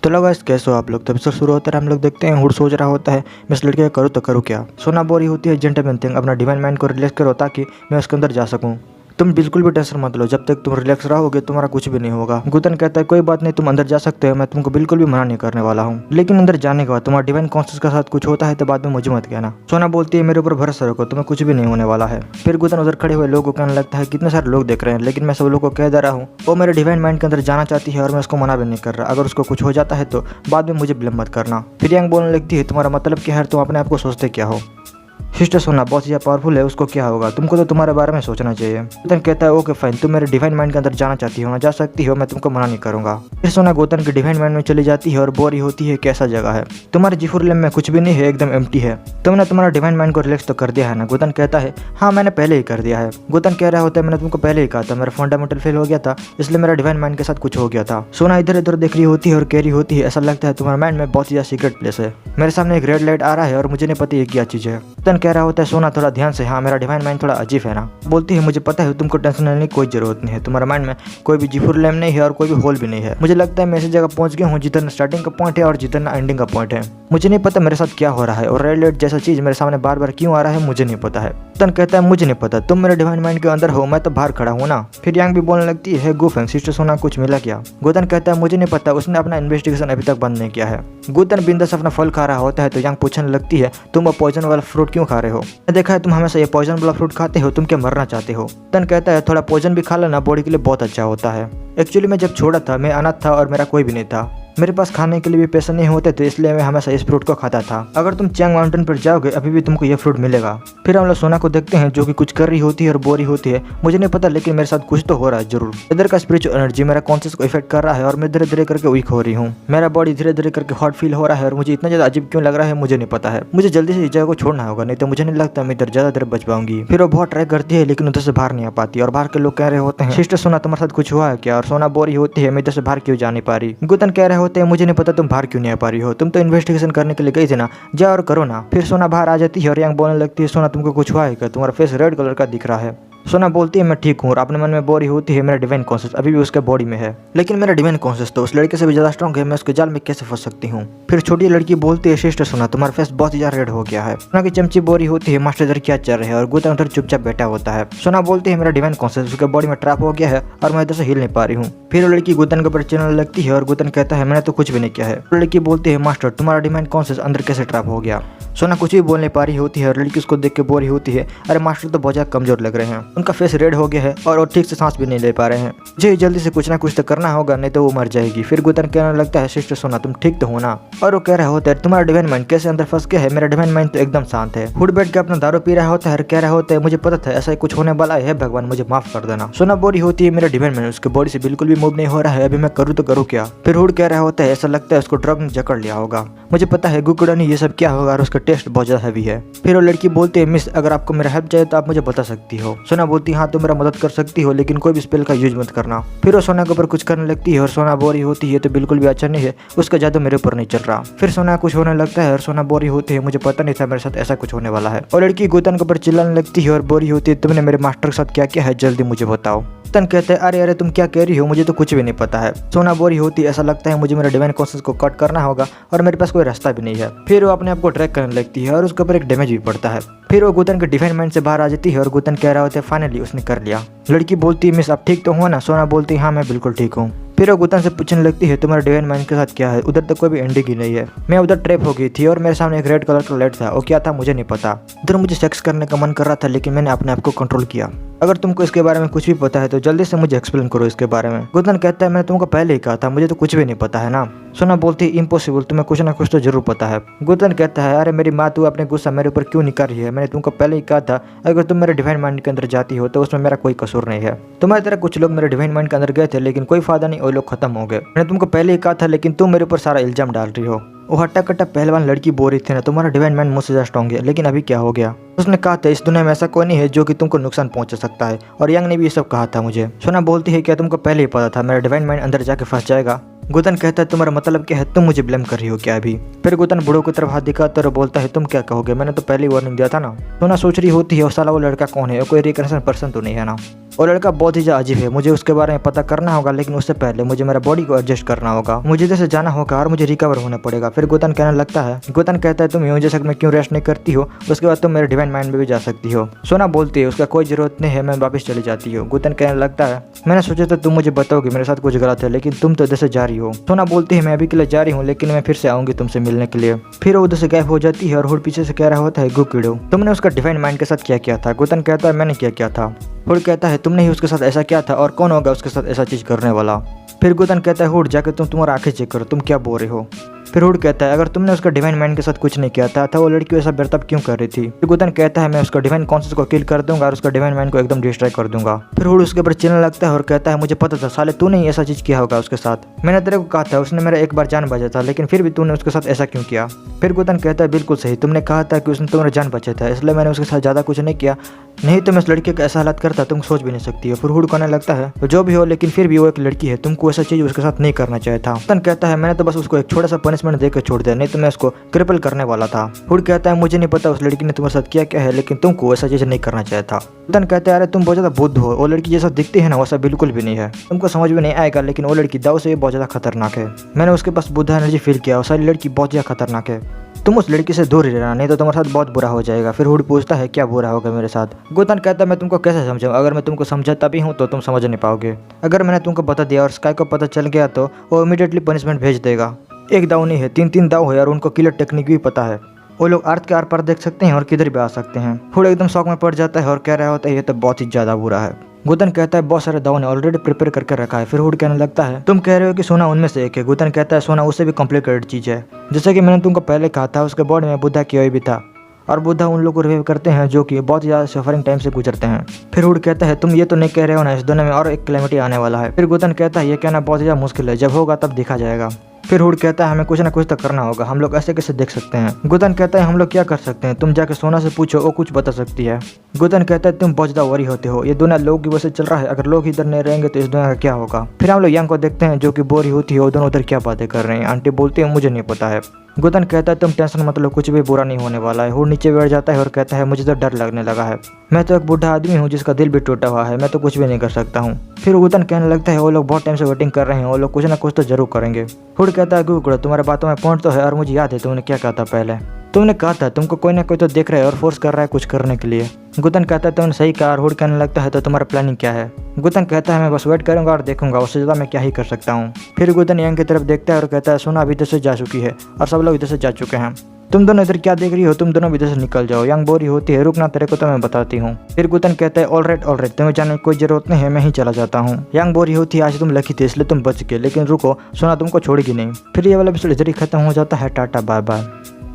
तो लगा इस कैसे हो आप लोग। तो एपिसोड शुरू होता है, हम लोग देखते हैं हुड सोच रहा होता है मैं इस लड़के का करूँ तो करूँ क्या। सोना बोरी होती है जेंटलमैन थिंग अपना डिवाइन माइंड को रिलैक्स करो ताकि मैं उसके अंदर जा सकूँ। तुम बिल्कुल भी टेंशन मत लो, जब तक तुम रिलैक्स रहोगे तुम्हारा कुछ भी नहीं होगा। गुतन कहता है कोई बात नहीं, तुम अंदर जा सकते हो, मैं तुमको बिल्कुल भी मना नहीं करने वाला हूँ। लेकिन अंदर जाने के बाद तुम्हारा डिवाइन कॉन्शियस के साथ कुछ होता है तो बाद में मुझे मत कहना। सोना बोलती है मेरे ऊपर भरोसा रखो, तुम्हें कुछ भी नहीं होने वाला है। फिर गुतन उधर खड़े हुए लोगों को कहने लगता है कितने सारे लोग देख रहे हैं, लेकिन मैं सब लोगों को कह दे रहा हूँ वो मेरे डिवाइन माइंड के अंदर जाना चाहती है और मैं उसको मना भी नहीं कर रहा। अगर उसको कुछ हो जाता है तो बाद में मुझे ब्लेम मत करना। फिर यांग बोलने लगती है तुम्हारा मतलब क्या है, तुम अपने आप को सोचते क्या हो। सिस्टर सोना बहुत ज़्यादा पावरफुल है, उसको क्या होगा, तुमको तो तुम्हारे बारे में सोचना चाहिए। गोतन कहता है ओके फाइन, तुम मेरे डिवाइन माइंड के अंदर जाना चाहती हो ना, जा सकती हो, मैं तुमको मना नहीं करूंगा। फिर सोना गोतन के डिवाइन माइंड में चली जाती है और बोरी होती है कैसा जगह है, तुम्हारे जिफुरलेम में कुछ भी नहीं है, एकदम एम्प्टी है। तुमने तुम्हारा डिवाइन माइंड को रिलैक्स तो कर दिया है ना। गोतन कहता है हाँ मैंने पहले ही कर दिया है। गोतन कह रहा होता है मैंने तुमको पहले ही कहा था मेरा फंडामेंटल फेल हो गया था, इसलिए मेरा डिवाइन माइंड के साथ कुछ हो गया था। सोना इधर उधर देख रही होती है और कह रही होती है ऐसा लगता है तुम्हारे माइंड में बहुत ज़्यादा सीक्रेट प्लेस है, मेरे सामने एक रेड लाइट आ रहा है और मुझे नहीं पता ये क्या चीज़ है। गोतन कह रहा होता है सोना थोड़ा ध्यान से, हाँ मेरा डिवाइन माइंड थोड़ा अजीब है ना। बोलती है मुझे पता है तुमको टेंशन लेने की कोई जरूरत नहीं है, तुम्हारा माइंड में कोई भी जिफुरलेम नहीं है और कोई भी होल भी नहीं है। मुझे लगता है मैं ऐसी जगह पहुंच गया हूँ जिधर स्टार्टिंग का पॉइंट है और जिधर एंडिंग का पॉइंट है। मुझे नहीं पता मेरे साथ क्या हो रहा है और रेड लाइट जैसा चीज मेरे सामने बार बार क्यों आ रहा है मुझे नहीं पता है। गोतन कहता है मुझे नहीं पता, तुम मेरे डिवाइन माइंड के अंदर हो, मैं तो बाहर खड़ा हूँ ना। फिर यांग भी बोलने लगती है गुफेंग सिस्टर सोना कुछ मिला क्या। गोतन कहता है मुझे नहीं पता, उसने अपना इन्वेस्टिगेशन अभी तक बंद नहीं किया है। गोतन बिंदास अपना फल खा रहा होता है तो यांग पूछने लगती है तुम वो पॉइजन वाला फ्रूट क्यों खा रहे हो, देखा है तुम हमेशा ये पॉइजन वाला फ्रूट खाते हो, तुम क्या मरना चाहते हो। गोतन कहता है थोड़ा पॉइजन भी खा लेना, बॉडी के लिए बहुत अच्छा होता है। एक्चुअली मैं जब छोड़ा था मैं अनाथ था और मेरा कोई भी नहीं था, मेरे पास खाने के लिए भी पैसे नहीं होते तो इसलिए मैं हमेशा इस फ्रूट को खाता था। अगर तुम चैंग माउंटेन पर जाओगे अभी भी तुमको ये फ्रूट मिलेगा। फिर हम लोग सोना को देखते हैं जो कि कुछ कर रही होती है और बोरी होती है, मुझे नहीं पता लेकिन मेरे साथ कुछ तो हो रहा है जरूर। इधर का स्पिरिचुअल एनर्जी मेरा कॉन्शियस को इफेक्ट कर रहा है और मैं धीरे धीरे करके वीक हो रही हूँ, मेरा बॉडी धीरे धीरे करके हॉट फील हो रहा है और मुझे इतना ज्यादा अजीब क्यों लग रहा है मुझे नहीं पता है। मुझे जल्दी से इस जगह को छोड़ना होगा, नहीं तो मुझे नहीं लगता मैं इधर ज्यादा देर बच पाऊंगी। फिर वो बहुत ट्राई करती है लेकिन उधर से बाहर नहीं आ पाती और बाहर के लोग कह रहे होते हैं सिस्टर सोना तुम्हारे साथ कुछ हुआ है क्या, और सोना बोरी होती है मैं इधर से बाहर क्यों जा नहीं पा रही। गोतन कह रहे होते हैं मुझे नहीं पता तुम बाहर क्यों नहीं आ पा रही हो, तुम तो इन्वेस्टिगेशन करने के लिए गई थी ना, जाओ और करो ना। फिर सोना बाहर आ जाती है और यांग बोलने लगती है सोना तुमको कुछ हुआ है क्या, तुम्हारा फेस रेड कलर का दिख रहा है। सोना बोलती है मैं ठीक हूँ और अपने मन में बोरी होती है मेरा डिवाइन कॉन्शियस अभी भी उसके बॉडी में है, लेकिन मेरा डिवाइन कॉन्शियस तो उस लड़के से भी ज्यादा स्ट्रॉन्ग है, मैं उसके जाल में कैसे फंस सकती हूँ। फिर छोटी लड़की बोलती है सिस्टर सोना तुम्हारा फेस बहुत ज्यादा रेड हो गया है। सोना की चमची बोरी होती है मास्टर इधर क्या चल रहा है और गोतन उधर चुपचाप बैठा होता है। सोना बोलती है मेरा डिवाइन कॉन्शियस उसके बॉडी में ट्रैप हो गया है और मैं इधर से हिल नहीं पा रही हूँ। फिर वो लड़की गोतन के ऊपर चलने लगती है और गोतन कहता है मैंने तो कुछ भी नहीं किया है। लड़की बोलती है मास्टर तुम्हारा डिवाइन कॉन्शियस अंदर कैसे ट्रैप हो गया। सोना कुछ भी बोल नहीं पा रही होती है और लड़की उसको देख के बोरी होती है, अरे मास्टर तो बहुत ज्यादा कमजोर लग रहे हैं, उनका फेस रेड हो गया है और वो ठीक से सांस भी नहीं ले पा रहे हैं, मुझे जल्दी से कुछ ना कुछ तो करना होगा नहीं तो वो मर जाएगी। फिर गोतन कहने लगता है सिस्टर सोना तुम ठीक तो हो ना, और वो कह रहा होता है तुम्हारा डिवाइन माइंड कैसे अंदर फंस गया है, मेरा डिवाइन माइंड तो एकदम शांत है। हुड बैठ के अपना दारू पी रहा होता है और कह रहा होता है मुझे पता था ऐसा ही कुछ होने वाला है, भगवान मुझे माफ कर देना। सोना बोरी होती है मेरा डिवाइन माइंड उसके बॉडी से बिल्कुल भी मूव नहीं हो रहा है, अभी मैं करूँ तो करूँ क्या। फिर हुड कह रहा होता है ऐसा लगता है उसको ड्रग ने जकड़ लिया होगा, मुझे पता है गुकुड़नी ये सब क्या होगा और उसका टेस्ट बहुत ज्यादा हैवी है। फिर वो लड़की बोलती है मिस अगर आपको मेरा हेल्प चाहिए तो आप मुझे बता सकती हो। सोना बोलती है हाँ तुम मेरा मदद कर सकती हो लेकिन कोई भी स्पेल का यूज मत करना। फिर वो सोना के ऊपर कुछ करने लगती है और सोना बोरी होती है तो बिल्कुल भी अच्छा नहीं है, उसका जादू मेरे ऊपर नहीं चल रहा। फिर सोना कुछ होने लगता है और सोना बोरी होती है, मुझे पता नहीं था मेरे साथ ऐसा कुछ होने वाला है। और लड़की गोतन के ऊपर चिल्लाने लगती है और बोरी होती है तुमने मेरे मास्टर के साथ क्या किया है जल्दी मुझे बताओ। गोतन कहते हैं अरे अरे तुम क्या कह रही हो, मुझे तो कुछ भी नहीं पता है। सोना बोरी होती है ऐसा लगता है मुझे मेरे डिवाइन कॉन्शियस को कट करना होगा और मेरे पास कोई रास्ता भी नहीं है। फिर वो अपने आप को ट्रैक करने लगती है और उसके ऊपर एक डैमेज भी पड़ता है। फिर वो गोतन के डिवाइन माइंड से बाहर आ जाती है और गोतन कह रहा होता है फाइनली उसने कर लिया। लड़की बोलती है मिस आप ठीक तो हो ना। सोना बोलती है हाँ मैं बिल्कुल ठीक हूँ। फिर वो गोतन से पूछने लगती है तुम्हारे डिवाइन माइंड के साथ क्या है, उधर तक कोई भी एंडिंग ही नहीं है, मैं उधर ट्रैप हो गई थी और मेरे सामने एक रेड कलर का लाइट था, वो क्या था मुझे नहीं पता। उधर मुझे सेक्स करने का मन कर रहा था लेकिन मैंने अपने आप को कंट्रोल किया। अगर तुमको इसके बारे में कुछ भी पता है तो जल्दी से मुझे एक्सप्लेन करो इसके बारे में। गोतन कहता है मैंने तुमको पहले ही कहा था मुझे तो कुछ भी नहीं पता है ना। सोना बोलती है इम्पॉसिबल, तुम्हें कुछ ना कुछ तो जरूर पता है। गोतन कहता है अरे मेरी माँ तू अपने गुस्सा मेरे ऊपर क्यों निकाल रही है, मैंने तुमको पहले ही कहा था अगर तुम मेरे डिवाइन माइंड के अंदर जाती हो तो उसमें मेरा कोई कसूर नहीं है। तुम्हारी तरह कुछ लोग मेरे डिवाइन माइंड के अंदर गए थे लेकिन कोई फायदा नहीं, वो लोग खत्म हो गए। मैंने तुमको पहले ही कहा था लेकिन तुम मेरे ऊपर सारा इल्जाम डाल रही हो। वो हट्टा कट्टा पहलवान लड़की बोल रही थी ना तुम्हारा डिवाइन माइंड मुझसे ज्यादा स्ट्रॉन्ग है, लेकिन अभी क्या हो गया। उसने कहा था इस दुनिया में ऐसा कोई नहीं है जो कि तुमको नुकसान पहुंचा सकता है, और यंग ने भी ये सब कहा था मुझे। सोना बोलती है क्या तुमको पहले ही पता था मेरा डिवाइन माइंड अंदर जाके फंस जाएगा। गोतन कहता है तुम्हारा मतलब क्या है, तुम मुझे ब्लेम कर रही हो क्या अभी। फिर गोतन बूढ़ों की तरफ हाथ दिखाता और बोलता है तुम क्या कहोगे, मैंने तो पहले ही वार्निंग दिया था ना। सोना सोच रही होती है साला वो लड़का कौन है, कोई रिकनेक्शन पर्सन तो नहीं है ना। और लड़का बहुत ही ज़्यादा अजीब है, मुझे उसके बारे में पता करना होगा, लेकिन उससे पहले मुझे मेरा बॉडी को एडजस्ट करना होगा, मुझे इधर से जाना होगा और मुझे रिकवर होना पड़ेगा। फिर गोतन कहने लगता है, गोतन कहता है तुम यूं जैसे मैं क्यों रेस्ट नहीं करती हो, उसके बाद तुम मेरे डिवाइन माइंड में भी जा सकती हो। सोना बोलती है उसका कोई जरूरत नहीं है, मैं वापस चली जाती हूँ। गोतन कहने लगता है मैंने सोचा था तुम मुझे बताओगे मेरे साथ कुछ गलत है, लेकिन तुम तो इधर से जा रही हो। सोना बोलती है मैं अभी के लिए जा रही हूँ, लेकिन मैं फिर से आऊंगी तुमसे मिलने के लिए। फिर वो उधर से गायब हो जाती है और हुड पीछे से कह रहा होता है गुकीडो तुमने उसका डिवाइन माइंड के साथ क्या किया था। गोतन कहता है मैंने क्या किया था। हुड कहता है तुमने ही उसके साथ ऐसा किया था और कौन होगा उसके साथ ऐसा चीज करने वाला। फिर गोतन कहता है हुड जाकर तुम तुम्हारा आंखें चेक करो, तुम क्या बोल रहे हो। फिर हुड कहता है अगर तुमने उसका डिवाइन माइंड के साथ कुछ नहीं किया था वो लड़की ऐसा बर्ताव क्यों कर रही थी। फिर गोतन कहता है मैं उसका डिवाइन कॉन्शियस को किल कर दूंगा और उसका डिवाइन माइंड को एकदम डिस्ट्रॉय कर दूंगा। फिर हुड उसके ऊपर चिल्लाने लगता है और कहता है मुझे पता था साले तूने ही ऐसा चीज किया होगा उसके साथ, मैंने तेरे को कहा था उसने मेरा एक बार जान बचा था, लेकिन फिर भी तूने उसके साथ ऐसा क्यों किया। फिर गोतन कहता है बिल्कुल सही, तुमने कहा था कि उसने तुम्हारा जान बचा था, इसलिए मैंने उसके साथ ज्यादा कुछ नहीं किया, नहीं तो मैं उस लड़के का ऐसा हालत करता तुम सोच भी नहीं सकती हो। फिर हुड कहने लगता है तो जो भी हो लेकिन फिर भी वो एक लड़की है, तुमको ऐसा चीज उसके साथ नहीं करना चाहिए था। गोतन कहता है मैंने तो बस उसको एक छोटा सा पनिशमेंट देकर छोड़ दिया, नहीं तो मैं उसको क्रिपल करने वाला था। हुड कहता है मुझे नहीं पता उस लड़की ने तुम्हारे साथ क्या क्या है, लेकिन तुमको ऐसा चीज नहीं करना चाहिए था। गोतन कहता है अरे तुम बहुत ज्यादा बुद्ध हो, वो लड़की जैसा दिखती है ना वैसा बिल्कुल भी नहीं है, तुमको समझ में नहीं आएगा, लेकिन वो लड़की दाव से बहुत ज्यादा खतरनाक है, मैंने उसके पास बुद्धा एनर्जी फील किया, वो सारी लड़की बहुत ज्यादा खतरनाक है, तुम उस लड़की से दूर ही रहना, नहीं तो तुम्हारे साथ बहुत बुरा हो जाएगा। फिर हुड पूछता है क्या बुरा होगा मेरे साथ। गोतन कहता है मैं तुमको कैसे समझाऊं, अगर मैं तुमको समझाता भी हूँ तो तुम समझ नहीं पाओगे, अगर मैंने तुमको बता दिया और स्काई को पता चल गया तो वो इमीडिएटली पनिशमेंट भेज देगा। एक दाव नहीं है, 3-3 दाव है और उनको किलर टेक्निक भी पता है, वो लोग अर्थ के आर पार देख सकते हैं और किधर भी आ सकते हैं। हुड एकदम शौक में पड़ जाता है और कह रहा होता है ये तो बहुत ही ज्यादा बुरा है। गोतन कहता है बहुत सारे दाव ने ऑलरेडी प्रिपेयर करके रखा है। फिर हुड कहने लगता है तुम कह रहे हो कि सोना उनमें से एक है। गोतन कहता है सोना उससे भी कॉम्प्लिकेटेड चीज है, जैसे कि मैंने तुमको पहले कहा था उसके बॉडी में बुद्धा किया भी था और बुद्धा उन लोगों को रिवाइव करते हैं जो कि बहुत ज़्यादा सफरिंग टाइम से गुजरते हैं। फिर हुड कहता है तुम ये तो नहीं कह रहे हो ना इस दुनिया में और एक कैलेमिटी आने वाला है। फिर गोतन कहता है ये कहना बहुत ज़्यादा मुश्किल है, जब होगा तब देखा जाएगा। फिर हुड कहता है हमें कुछ ना कुछ तो करना होगा, हम लोग ऐसे कैसे देख सकते हैं। गोतन कहता है हम लोग क्या कर सकते हैं, तुम जाके सोना से पूछो, वो कुछ बता सकती है। गोतन कहता है तुम बहुत ज़्यादा वरी होते हो, ये दुनिया लोग की वजह से चल रहा है, अगर लोग इधर नहीं रहेंगे तो इस दुनिया का क्या होगा। फिर हम लोग यंग को देखते हैं जो कि बोरी होती है, वो दोनों उधर क्या बातें कर रहे हैं। आंटी बोलती है मुझे नहीं पता है। गोतन कहता है तुम टेंशन मत लो, कुछ भी बुरा नहीं होने वाला है। हुड नीचे बैठ जाता है और कहता है मुझे तो डर लगने लगा है, मैं तो एक बूढ़ा आदमी हूँ जिसका दिल भी टूटा हुआ है, मैं तो कुछ भी नहीं कर सकता हूँ। फिर गोतन कहने लगता है वो लोग बहुत टाइम से वेटिंग कर रहे हैं, वो लोग कुछ ना कुछ तो जरूर करेंगे। हुड कहता है गुकड़ो तुम्हारे बातों में पॉइंट तो है और मुझे याद है तुमने क्या कहा था पहले, तुमने कहा था तुमको कोई ना कोई तो देख रहा है और फोर्स कर रहा है कुछ करने के लिए। गोतन कहता है तुमने सही कहा और हुड कहने लगता है तो तुम्हारा प्लानिंग क्या है। गोतन कहता है मैं बस वेट करूंगा और देखूंगा, उससे ज़्यादा मैं क्या ही कर सकता हूँ। फिर गोतन यंग की तरफ देखता है और कहता है सोना अभी इधर से जा चुकी है और सब लोग इधर से जा चुके हैं, तुम दोनों इधर क्या देख रही हो, तुम दोनों इधर से निकल जाओ। यंग बोरी होती है रुकना तेरे को तो मैं बताती हूँ। फिर गोतन कहता है ऑलराइट तुम्हें जाने की कोई जरूरत नहीं है, मैं ही चला जाता हूँ। यंग बोरी होती है आज तुम लकी थे इसलिए तुम बच गए, लेकिन रुको सोना तुमको छोड़ेगी नहीं। फिर ये वाला एपिसोड इधर ही खत्म हो जाता है, टाटा बाय बाय।